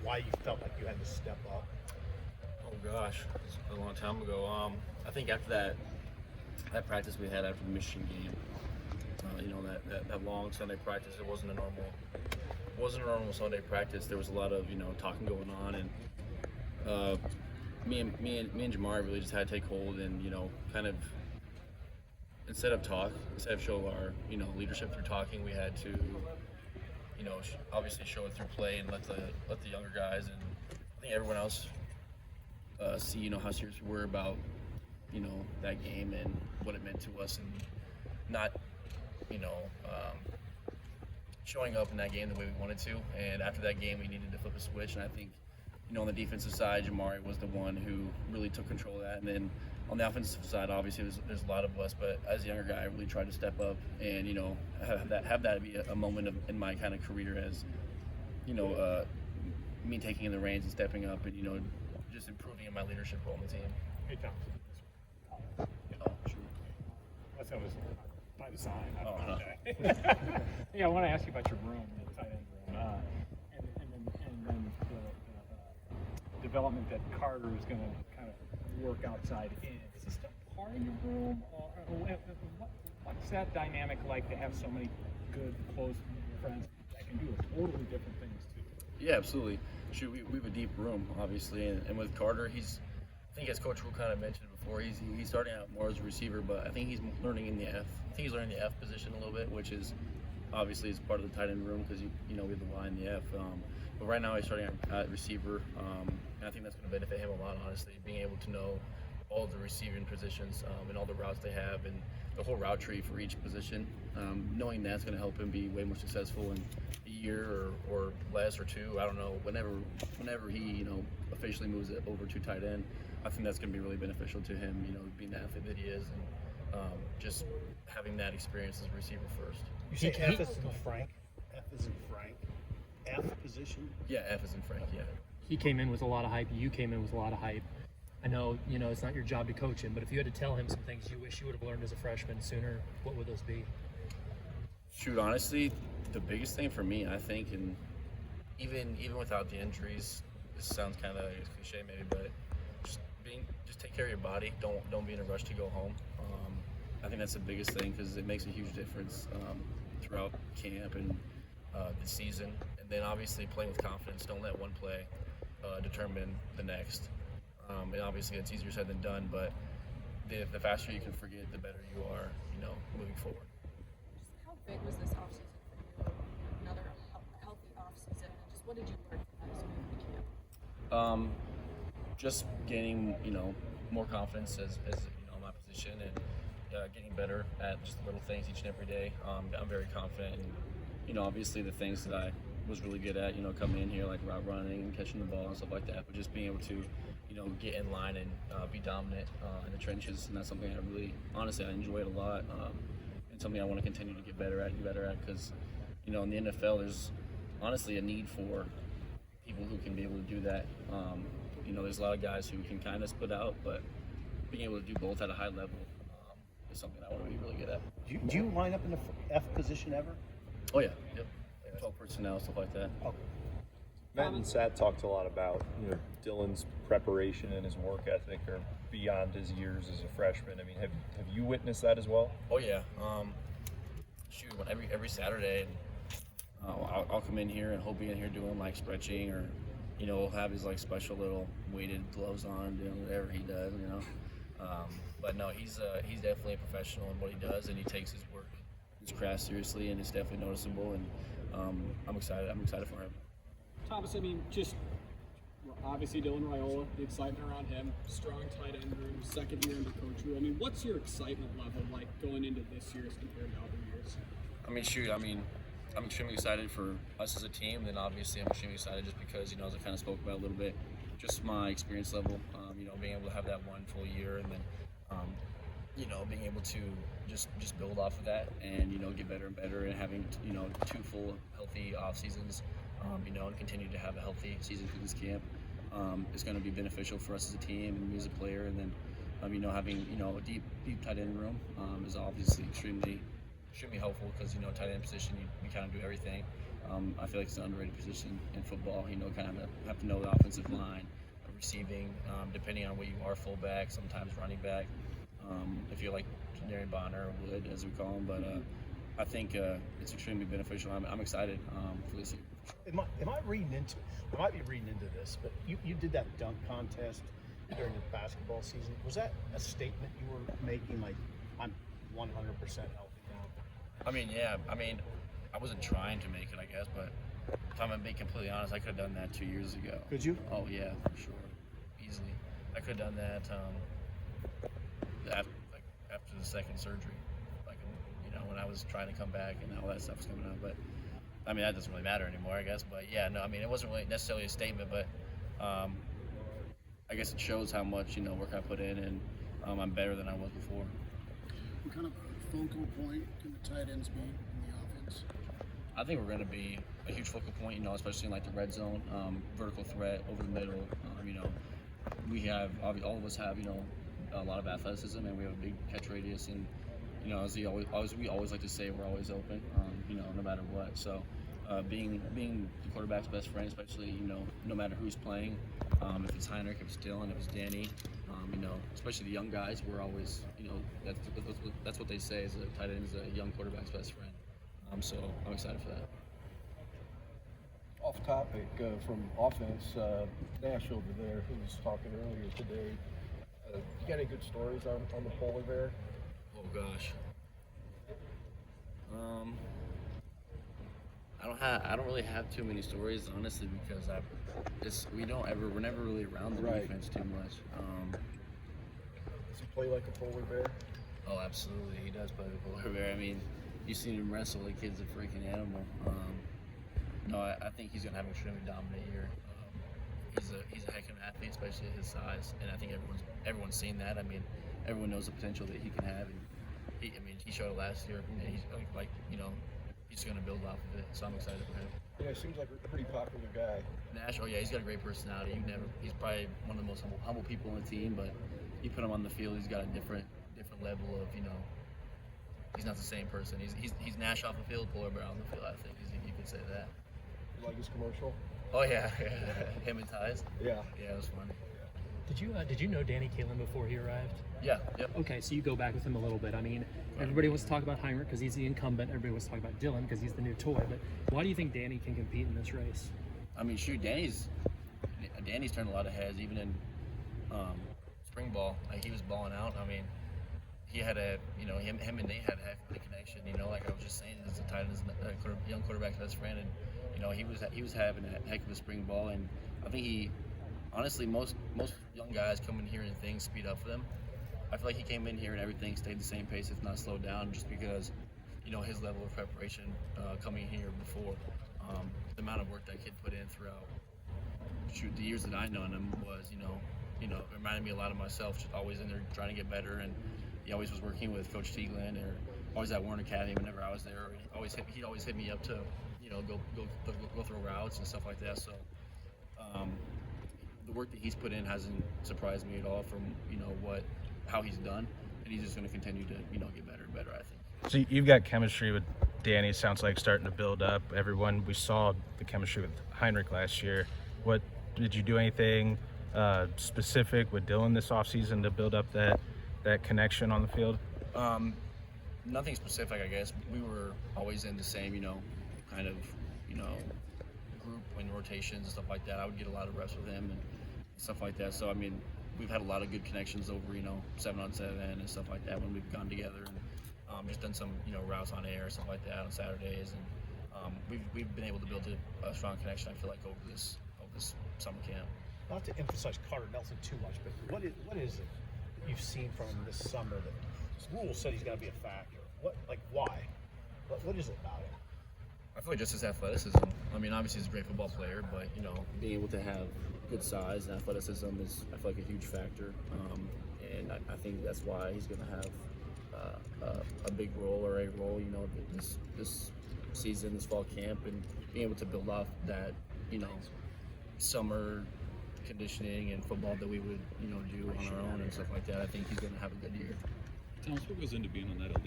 Why you felt like you had to step up? Oh gosh, it's a long time ago. I think after that practice we had after the Michigan game, that long Sunday practice, it wasn't a normal Sunday practice. There was a lot of talking going on, and me and Jamari really just had to take hold and kind of instead of show our leadership through talking, we had to obviously show it through play and let the younger guys and I think everyone else see how serious we were about that game and what it meant to us, and not showing up in that game the way we wanted to. And after that game, we needed to flip a switch, and I think on the defensive side, Jamari was the one who really took control of that. And then on the offensive side, obviously there's a lot of us, but as a younger guy, I really tried to step up and have that be a moment in my kind of career as me taking in the reins and stepping up and just improving in my leadership role on the team. Hey, Thomas. That was by design. Yeah, I want to ask you about your room, the tight end room, and then the development that Carter is going to kind of work outside in. Is this still part of your room, or what's that dynamic like to have so many good, close friends that can do totally different things too? Yeah, absolutely. Shoot, we have a deep room, obviously, and with Carter, I think as Coach Rule kind of mentioned before, he's starting out more as a receiver, but I think he's learning in the F. I think he's learning the F position a little bit, which is obviously is part of the tight end room because we have the Y and the F. But right now he's starting at receiver, and I think that's going to benefit him a lot, honestly, being able to know all the receiving positions and all the routes they have and the whole route tree for each position. Knowing that's going to help him be way more successful in a year or less or two. I don't know. Whenever he officially moves it over to tight end, I think that's going to be really beneficial to him. being the athlete that he is, and just having that experience as a receiver first. You say F is in Frank. F is in Frank. F position. Yeah, F is in Frank. Yeah. He came in with a lot of hype. You came in with a lot of hype. I know, it's not your job to coach him, but if you had to tell him some things you wish you would have learned as a freshman sooner, what would those be? Shoot, honestly, the biggest thing for me, I think, and even without the injuries, this sounds kind of cliche maybe, but just take care of your body. Don't be in a rush to go home. I think that's the biggest thing because it makes a huge difference throughout camp and the season. And then obviously playing with confidence. Don't let one play determine the next. And obviously it's easier said than done, but the faster you can forget, the better you are, moving forward. How big was this offseason for you? Another healthy offseason, and just what did you learn from that as you moved to camp? Just gaining, more confidence as my position and getting better at just the little things each and every day. I'm very confident in, obviously the things that I was really good at, coming in here like route running and catching the ball and stuff like that, but just being able to, get in line and be dominant in the trenches, and that's something I really, honestly, I enjoy it a lot, and something I want to continue to get better at because, in the NFL, there's honestly a need for people who can be able to do that. There's a lot of guys who can kind of split out, but being able to do both at a high level is something I want to be really good at. Do you line up in the F position ever? Oh yeah, yep. 12 personnel, stuff like that. Oh. Matt and Sat talked a lot about Dylan's preparation and his work ethic are beyond his years as a freshman. I mean, have you witnessed that as well? Oh yeah. Shoot, every Saturday, I'll come in here and he'll be in here doing like stretching or he'll have his like special little weighted gloves on, doing whatever he does. But no, he's definitely a professional in what he does, and he takes his work, his craft seriously, and it's definitely noticeable. And I'm excited. I'm excited for him. Thomas, just obviously Dylan Raiola, the excitement around him, strong tight end room, second year under Coach Rule. What's your excitement level like going into this year as compared to other years? I'm extremely excited for us as a team. Then obviously I'm extremely excited just because, as I kind of spoke about a little bit, just my experience level, being able to have that one full year and then, being able to just build off of that and, get better and better and having, 2 full healthy off seasons, and continue to have a healthy season through this camp is going to be beneficial for us as a team and me as a player. And then, having, a deep tight end room is obviously extremely helpful because, tight end position, you kind of do everything. I feel like it's an underrated position in football. You know, kind of have to know the offensive line, receiving, depending on where you are, fullback, sometimes running back. If you're like Jerry Bonner or Wood, as we call him, but I think it's extremely beneficial. I'm excited for this year. Am I reading into? I might be reading into this, but you did that dunk contest during the basketball season. Was that a statement you were making, like I'm 100% healthy now? I mean, yeah. I mean, I wasn't trying to make it, I guess, but if I'm gonna be completely honest, I could have done that 2 years ago. Could you? Oh yeah, for sure, easily. I could have done that after the second surgery, like when I was trying to come back and all that stuff was coming out. But I mean, that doesn't really matter anymore, I guess. But yeah, no, I mean, it wasn't really necessarily a statement, but I guess it shows how much work I put in, and I'm better than I was before. What kind of a focal point can the tight ends be in the offense? I think we're going to be a huge focal point, especially in like the red zone, vertical threat over the middle. We have all of us have a lot of athleticism, and we have a big catch radius, and as we always like to say, we're always open, no matter what. So being the quarterback's best friend, especially no matter who's playing, if it's Heinrich, if it's Dylan, if it's Danny, especially the young guys, we're always that's what they say is a tight end is a young quarterback's best friend. So I'm excited for that. Off topic from offense, Nash over there, who was talking earlier today. You got any good stories on the polar bear? Oh gosh. I don't really have too many stories, honestly, because we're never really around the defense too much. Does he play like a polar bear? Oh, absolutely, he does play like a polar bear. I mean, you've seen him wrestle. The kid's a freaking animal. No, I think he's gonna have an extremely dominant year. He's a heck of an athlete, especially at his size, and I think everyone's seen that. I mean, everyone knows the potential that he can have, and he showed it last year, and he's he's gonna build off of it. So I'm excited for him. Yeah, seems like a pretty popular guy. Nash, oh yeah, he's got a great personality. He's probably one of the most humble people on the team, but you put him on the field, he's got a different level of he's not the same person. He's Nash off the field, polar bear on the field. I think you could say that. You like his commercial? Oh yeah, him and Ties. Yeah. Yeah, it was funny. Did you know Danny Kaelin before he arrived? Yeah. Yep. Okay, so you go back with him a little bit. I mean, everybody wants to talk about Heinrich because he's the incumbent. Everybody wants to talk about Dylan because he's the new toy. But why do you think Danny can compete in this race? I mean, shoot, Danny's turned a lot of heads, even in spring ball. Like he was balling out. I mean, he had him and Nate had a heck of a connection. Like I was just saying, as a tight end, as a young quarterback's best friend, and he was having a heck of a spring ball. And I think honestly, most young guys come in here and things speed up for them. I feel like he came in here and everything stayed the same pace, if not slowed down, just because his level of preparation coming here before. The amount of work that kid put in throughout the years that I known him was it reminded me a lot of myself, just always in there trying to get better. And he always was working with Coach Teaglin, or always at Warren Academy whenever I was there. He'd always hit me up to go throw routes and stuff like that. So the work that he's put in hasn't surprised me at all from how he's done, and he's just going to continue to get better and better, I think. So you've got chemistry with Danny. It sounds like starting to build up. We saw the chemistry with Heinrich last year. What did you do anything specific with Dylan this offseason to build up that connection on the field? Nothing specific, I guess. We were always in the same kind of group in rotations and stuff like that. I would get a lot of reps with him and stuff like that. So I mean, we've had a lot of good connections over 7-on-7 and stuff like that when we've gone together, and just done some routes on air and stuff like that on Saturdays, and we've been able to build a strong connection, I feel like, over this summer camp. Not to emphasize Carter Nelson too much, but what is it that you've seen from him this summer that Rule said he's got to be a factor? Why? What is it about him? I feel like just his athleticism. I mean, obviously he's a great football player, but being able to have good size and athleticism is, I feel like, a huge factor. And I think that's why he's going to have a big role or a role, this season, this fall camp, and being able to build off that, summer conditioning and football that we would, do on our own and stuff like that. I think he's going to have a good year. Thomas, what goes into being on that elite